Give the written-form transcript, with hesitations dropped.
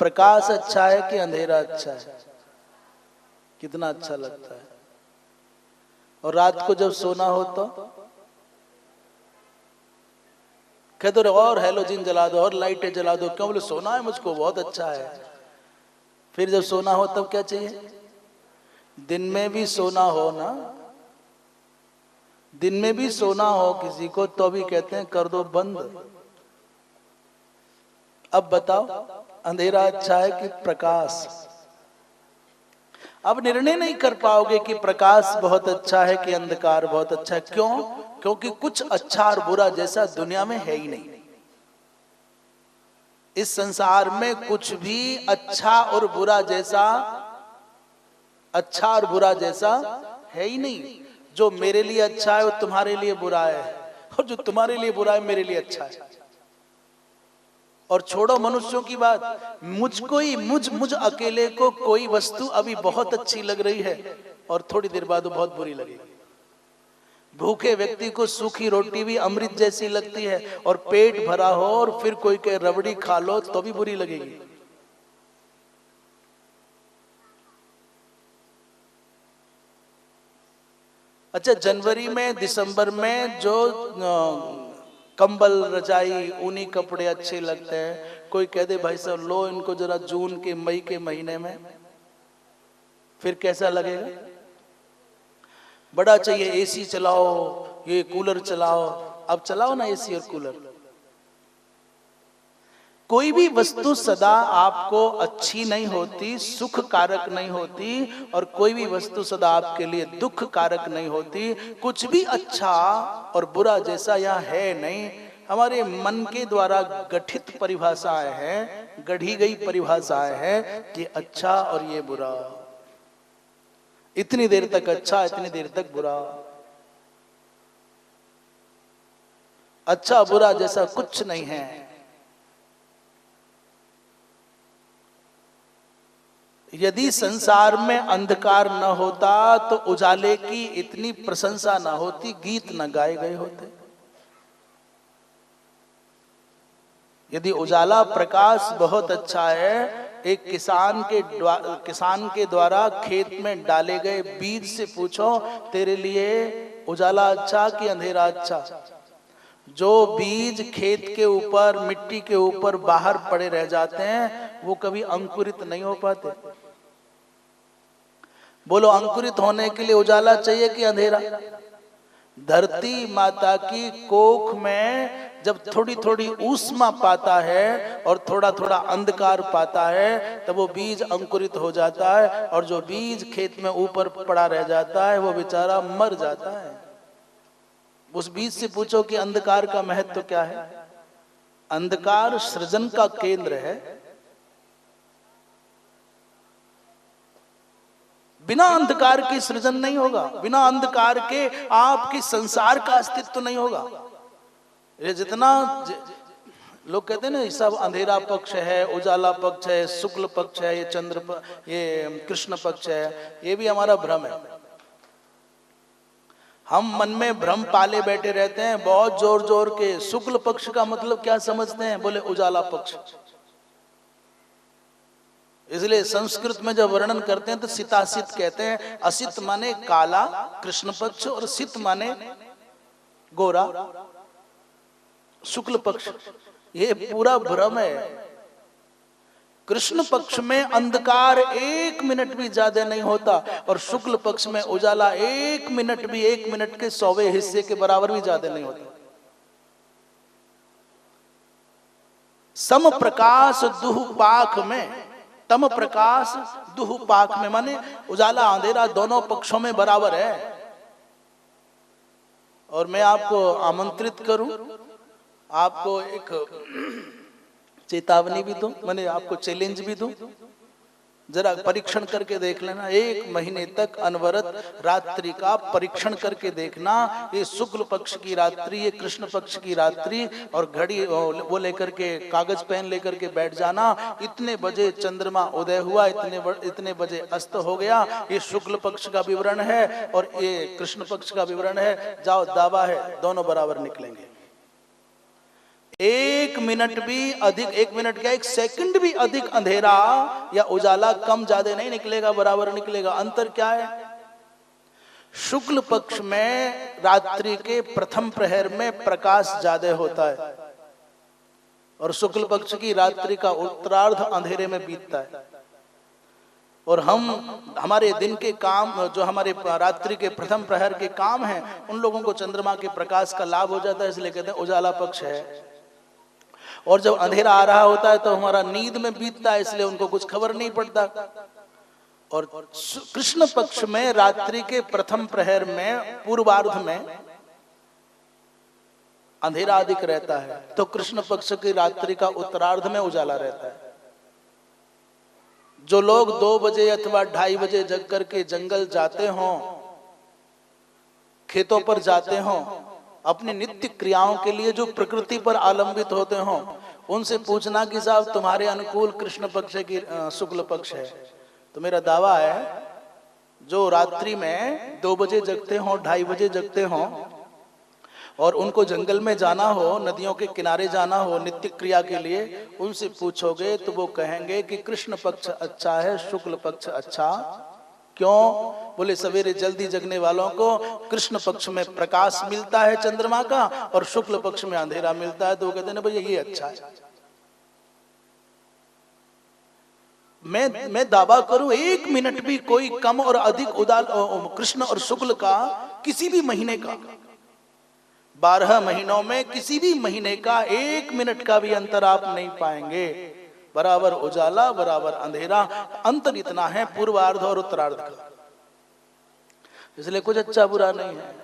प्रकाश अच्छा है कि अंधेरा अच्छा है? कितना अच्छा लगता है। और रात को जब सोना हो तो कहते रहे और हैलोजन जला दो और लाइटें जला दो, क्यों? बोले सोना है मुझको, बहुत अच्छा है। फिर जब सोना हो तब क्या चाहिए? दिन में भी सोना हो ना, दिन में भी सोना हो किसी को तो भी कहते हैं कर दो बंद। अब बताओ अंधेरा अच्छा है कि प्रकाश? अब निर्णय नहीं कर पाओगे कि प्रकाश बहुत अच्छा है कि अंधकार बहुत अच्छा है। क्यों? क्योंकि कुछ अच्छा और बुरा जैसा दुनिया में है ही नहीं। इस संसार में कुछ भी अच्छा और बुरा जैसा, अच्छा और बुरा जैसा है ही नहीं। जो मेरे लिए अच्छा है वो तुम्हारे लिए बुरा है, और जो तुम्हारे लिए बुरा है मेरे लिए अच्छा है। और छोड़ो मनुष्यों की बात, मुझको ही मुझ अकेले को कोई वस्तु अभी बहुत अच्छी लग रही है और थोड़ी देर बाद वो बहुत बुरी लगेगी। भूखे व्यक्ति को सूखी रोटी भी अमृत जैसी लगती है, और पेट भरा हो और फिर कोई कहे रबड़ी खा लो तो भी बुरी लगेगी। अच्छा, जनवरी में दिसंबर में जो कंबल रजाई ऊनी कपड़े अच्छे लगते हैं, कोई कह दे भाई साहब लो इनको जरा जून के मई के महीने में, फिर कैसा लगेगा? बड़ा चाहिए एसी चलाओ, ये कूलर चलाओ। अब चलाओ ना एसी और कूलर। कोई भी वस्तु सदा आपको अच्छी नहीं होती, सुख कारक नहीं होती, और कोई भी वस्तु सदा आपके लिए दुख कारक नहीं होती। कुछ भी अच्छा और बुरा जैसा यहाँ है नहीं। हमारे मन के द्वारा गठित परिभाषाएं हैं, गढ़ी गई परिभाषाएं हैं, ये अच्छा और ये बुरा, इतनी देर तक अच्छा इतनी देर तक बुरा। अच्छा बुरा जैसा कुछ नहीं है। यदि संसार में अंधकार न होता तो उजाले की इतनी प्रशंसा न होती, गीत न गाए गए होते। यदि उजाला प्रकाश बहुत अच्छा है, एक किसान के द्वारा खेत में डाले गए बीज से पूछो तेरे लिए उजाला अच्छा कि अंधेरा अच्छा? जो बीज खेत के ऊपर मिट्टी के ऊपर बाहर पड़े रह जाते हैं वो कभी अंकुरित नहीं हो पाते। बोलो अंकुरित होने के लिए उजाला चाहिए कि अंधेरा? धरती माता की कोख में जब थोड़ी थोड़ी ऊष्मा पाता है और थोड़ा थोड़ा अंधकार पाता है तब वो बीज अंकुरित हो जाता है, और जो बीज खेत में ऊपर पड़ा रह जाता है वो बेचारा मर जाता है। उस बीज से पूछो कि अंधकार का महत्व क्या है? अंधकार सृजन का केंद्र है। बिना अंधकार के सृजन नहीं होगा, बिना अंधकार के आपके संसार का अस्तित्व नहीं होगा। ये जितना लोग कहते हैं ना सब अंधेरा पक्ष है, उजाला पक्ष है, शुक्ल पक्ष है, ये कृष्ण पक्ष है, ये भी हमारा भ्रम है। हम मन में भ्रम पाले बैठे रहते हैं बहुत जोर जोर के। शुक्ल पक्ष का मतलब क्या समझते हैं? बोले उजाला पक्ष। इसलिए संस्कृत में जब वर्णन करते हैं तो सितासित कहते हैं। असित माने काला कृष्ण पक्ष और सित माने गोरा शुक्ल पक्ष। ये पूरा भ्रम है। कृष्ण पक्ष में अंधकार 1 मिनट भी ज्यादा नहीं होता, और शुक्ल पक्ष में उजाला 1 मिनट भी 1 मिनट के 100वें हिस्से के बराबर भी ज्यादा नहीं होता। सम प्रकाश दुह पाख में, तम प्रकाश दुह पाख में माने उजाला अंधेरा दोनों पक्षों में बराबर है। और मैं आपको आमंत्रित करूं, आपको एक चेतावनी भी दूं, मैंने आपको चैलेंज भी दूं, जरा परीक्षण करके देख लेना। 1 महीने तक अनवरत रात्रि का परीक्षण करके देखना। ये शुक्ल पक्ष की रात्रि, ये कृष्ण पक्ष की रात्रि, और घड़ी वो लेकर के कागज पेन लेकर के बैठ जाना। इतने बजे चंद्रमा उदय हुआ, इतने बजे अस्त हो गया, ये शुक्ल पक्ष का विवरण है और ये कृष्ण पक्ष का विवरण है। जाओ दावा है दोनों बराबर निकलेंगे। एक मिनट भी अधिक, एक मिनट क्या, एक सेकंड भी अधिक अंधेरा या उजाला कम ज्यादा नहीं निकलेगा, बराबर निकलेगा। अंतर क्या है? शुक्ल पक्ष में रात्रि के प्रथम प्रहर में प्रकाश ज्यादा होता है और शुक्ल पक्ष की रात्रि का उत्तरार्ध अंधेरे में बीतता है। और हमारे दिन के काम, जो हमारे रात्रि के प्रथम प्रहर के काम हैं, उन लोगों को चंद्रमा के प्रकाश का लाभ हो जाता है, इसलिए कहते हैं उजाला पक्ष है। और जब अंधेरा आ रहा होता है तो हमारा नींद में बीतता है, इसलिए उनको कुछ खबर नहीं पड़ता। और कृष्ण पक्ष में रात्रि के प्रथम प्रहर में पूर्वार्ध में अंधेरा अधिक रहता है, तो कृष्ण पक्ष की रात्रि का उत्तरार्ध में उजाला रहता है। जो लोग 2 बजे अथवा 2:30 बजे जग करके जंगल जाते हों, खेतों पर जाते हों, अपनी नित्य क्रियाओं के लिए जो प्रकृति पर आलंबित होते हों, उनसे पूछना कि साहब तुम्हारे अनुकूल कृष्ण पक्ष की शुक्ल पक्ष है। तो मेरा दावा है जो रात्रि में 2 बजे जगते हों, 2:30 बजे जगते हों और उनको जंगल में जाना हो, नदियों के किनारे जाना हो नित्य क्रिया के लिए, उनसे पूछोगे तो वो कहेंगे कि कृष्ण पक्ष अच्छा है, शुक्ल पक्ष अच्छा। क्यों? बोले सवेरे जल्दी जगने वालों को कृष्ण पक्ष में प्रकाश मिलता है चंद्रमा का और शुक्ल पक्ष में अंधेरा मिलता है, तो वो कहते हैं ना भैया ये अच्छा है। मैं दावा करूं 1 मिनट भी कोई कम और अधिक कृष्ण और शुक्ल का किसी भी महीने का, 12 महीनों में किसी भी महीने का 1 मिनट का भी अंतर आप नहीं पाएंगे। बराबर उजाला, बराबर अंधेरा, अंतर इतना है पूर्वार्ध और उत्तरार्ध का। इसलिए कुछ अच्छा बुरा नहीं है।